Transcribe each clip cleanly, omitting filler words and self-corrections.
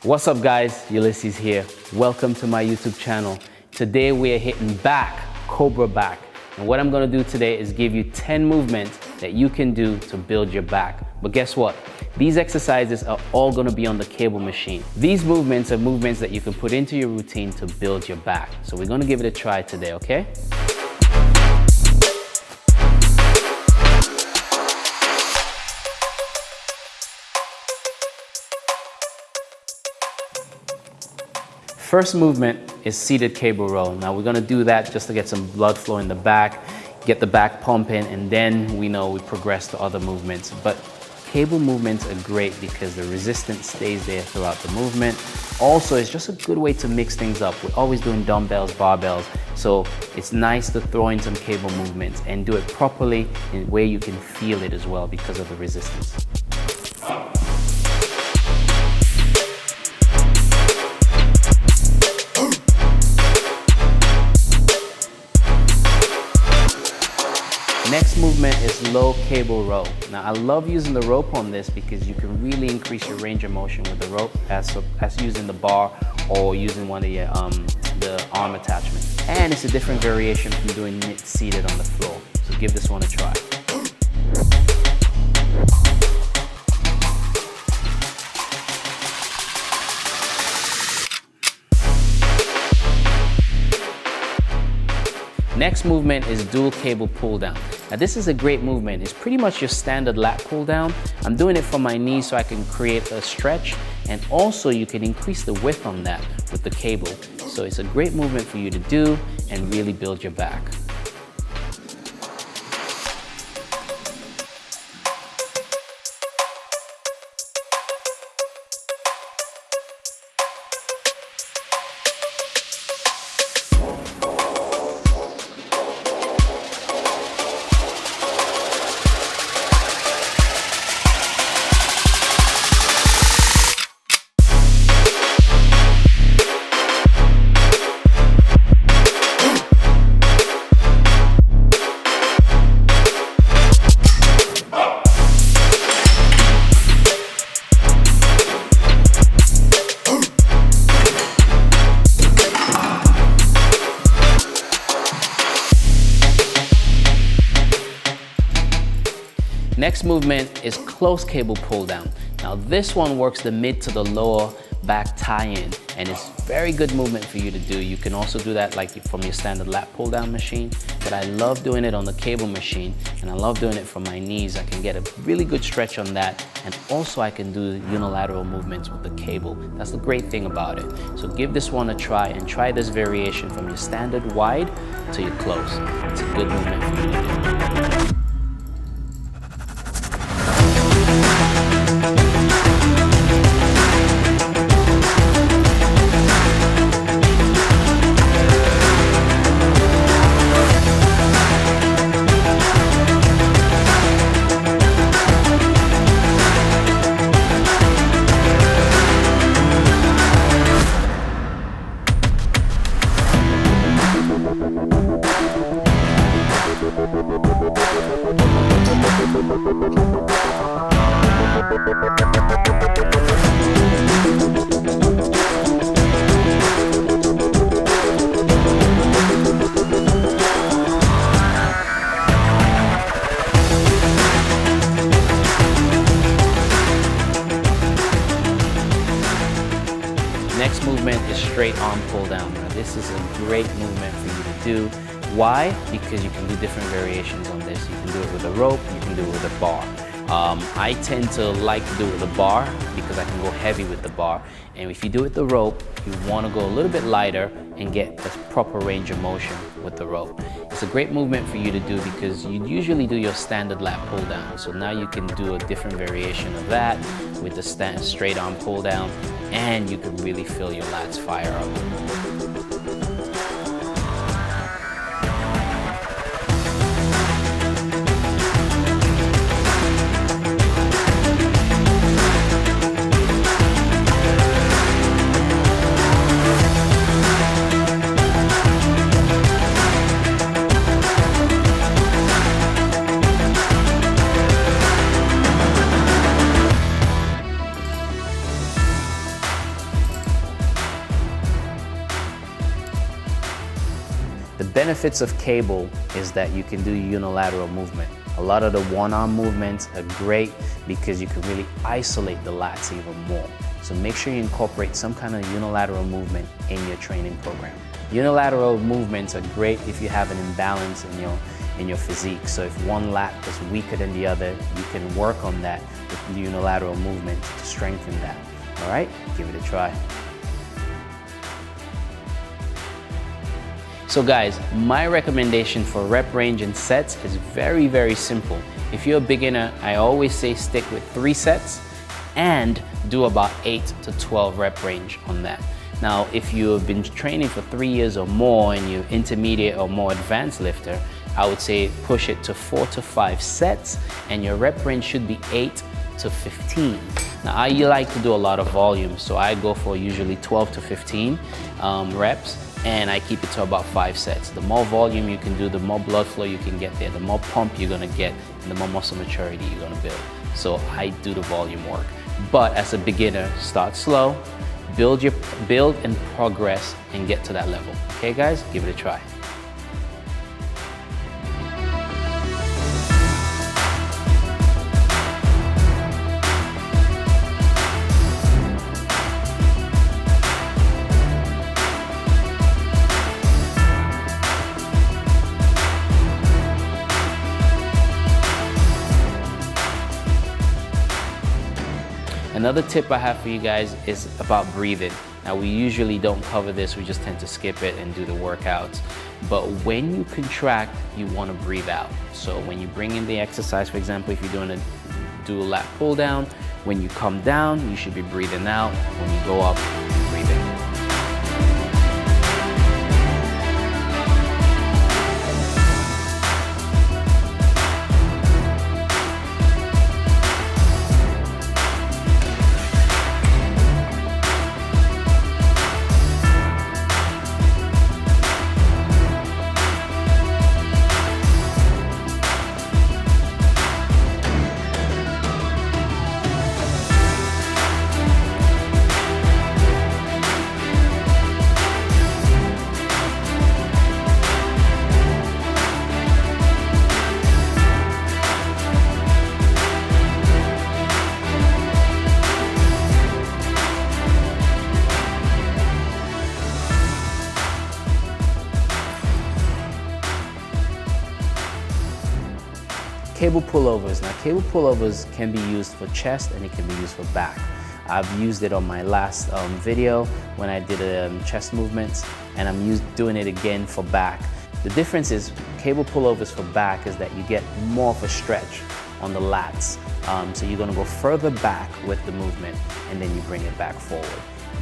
What's up guys, Ulisses here. Welcome to my YouTube channel. Today we are hitting back, Cobra back. And what I'm gonna do today is give you 10 movements that you can do to build your back. But guess what? These exercises are all gonna be on the cable machine. These movements are movements that you can put into your routine to build your back. So we're gonna give it a try today, okay? First movement is seated cable row. Now we're gonna do that just to get some blood flow in the back, get the back pumping, and then we progress to other movements. But cable movements are great because the resistance stays there throughout the movement. Also, it's just a good way to mix things up. We're always doing dumbbells, barbells, so it's nice to throw in some cable movements and do it properly in a way you can feel it as well because of the resistance. Next movement is low cable row. Now I love using the rope on this because you can really increase your range of motion with the rope as using the bar or using one of your the arm attachments. And it's a different variation from doing it seated on the floor. So give this one a try. Next movement is dual cable pull down. Now this is a great movement. It's pretty much your standard lat pull down. I'm doing it from my knees so I can create a stretch, and also you can increase the width on that with the cable. So it's a great movement for you to do and really build your back. Next movement is close cable pull down. Now this one works the mid to the lower back tie-in, and it's very good movement for you to do. You can also do that like from your standard lat pull down machine, but I love doing it on the cable machine, and I love doing it from my knees. I can get a really good stretch on that, and also I can do unilateral movements with the cable. That's the great thing about it. So give this one a try, and try this variation from your standard wide to your close. It's a good movement for you to do. Next movement is straight arm pull down. Now this is a great movement for you to do. Why? Because you can do different variations on this. You can do it with a rope, you can do it with a bar. I tend to like to do it with a bar because I can go heavy with the bar. And if you do it with the rope, you want to go a little bit lighter and get the proper range of motion with the rope. It's a great movement for you to do because you usually do your standard lat pull down. So now you can do a different variation of that with the straight arm pull down, and you can really feel your lats fire up. The benefits of cable is that you can do unilateral movement. A lot of the one-arm movements are great because you can really isolate the lats even more. So make sure you incorporate some kind of unilateral movement in your training program. Unilateral movements are great if you have an imbalance in your physique. So if one lat is weaker than the other, you can work on that with the unilateral movement to strengthen that. All right, give it a try. So guys, my recommendation for rep range and sets is very, very simple. If you're a beginner, I always say stick with 3 sets and do about 8 to 12 rep range on that. Now, if you have been training for 3 years or more and you're intermediate or more advanced lifter, I would say push it to 4 to 5 sets and your rep range should be 8 to 15. Now, I like to do a lot of volume, so I go for usually 12 to 15 reps, and I keep it to about 5 sets. The more volume you can do, the more blood flow you can get there, the more pump you're gonna get, and the more muscle maturity you're gonna build. So I do the volume work. But as a beginner, start slow, build and progress and get to that level. Okay guys, give it a try. Another tip I have for you guys is about breathing. Now, we usually don't cover this, we just tend to skip it and do the workouts. But when you contract, you want to breathe out. So when you bring in the exercise, for example, if you're do a lat pull down, when you come down, you should be breathing out. When you go up, breathe in. Cable pullovers. Now, cable pullovers can be used for chest and it can be used for back. I've used it on my last video when I did chest movements, and I'm doing it again for back. The difference is cable pullovers for back is that you get more of a stretch on the lats. So you're gonna go further back with the movement and then you bring it back forward.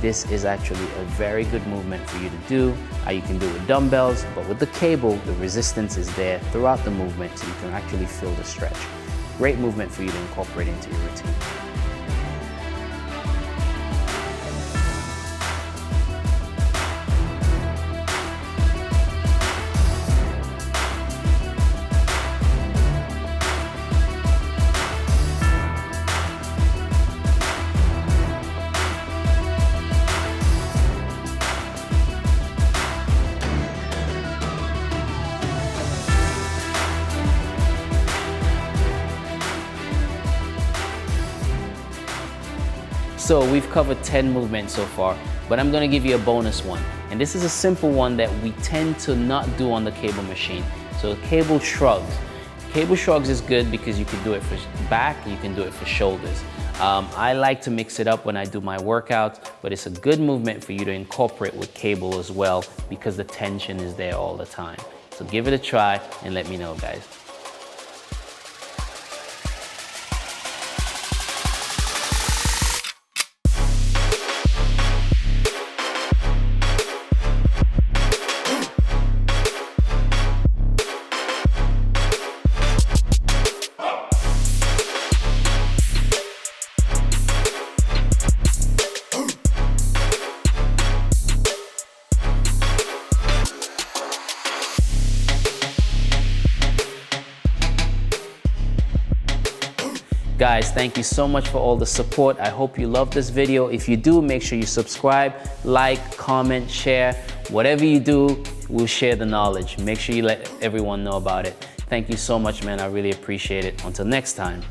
This is actually a very good movement for you to do. You can do it with dumbbells, but with the cable, the resistance is there throughout the movement, so you can actually feel the stretch. Great movement for you to incorporate into your routine. So we've covered 10 movements so far, but I'm gonna give you a bonus one. And this is a simple one that we tend to not do on the cable machine. So cable shrugs. Cable shrugs is good because you can do it for back, you can do it for shoulders. I like to mix it up when I do my workouts, but it's a good movement for you to incorporate with cable as well because the tension is there all the time. So give it a try and let me know, guys. Guys, thank you so much for all the support. I hope you love this video. If you do, make sure you subscribe, like, comment, share. Whatever you do, we'll share the knowledge. Make sure you let everyone know about it. Thank you so much, man. I really appreciate it. Until next time.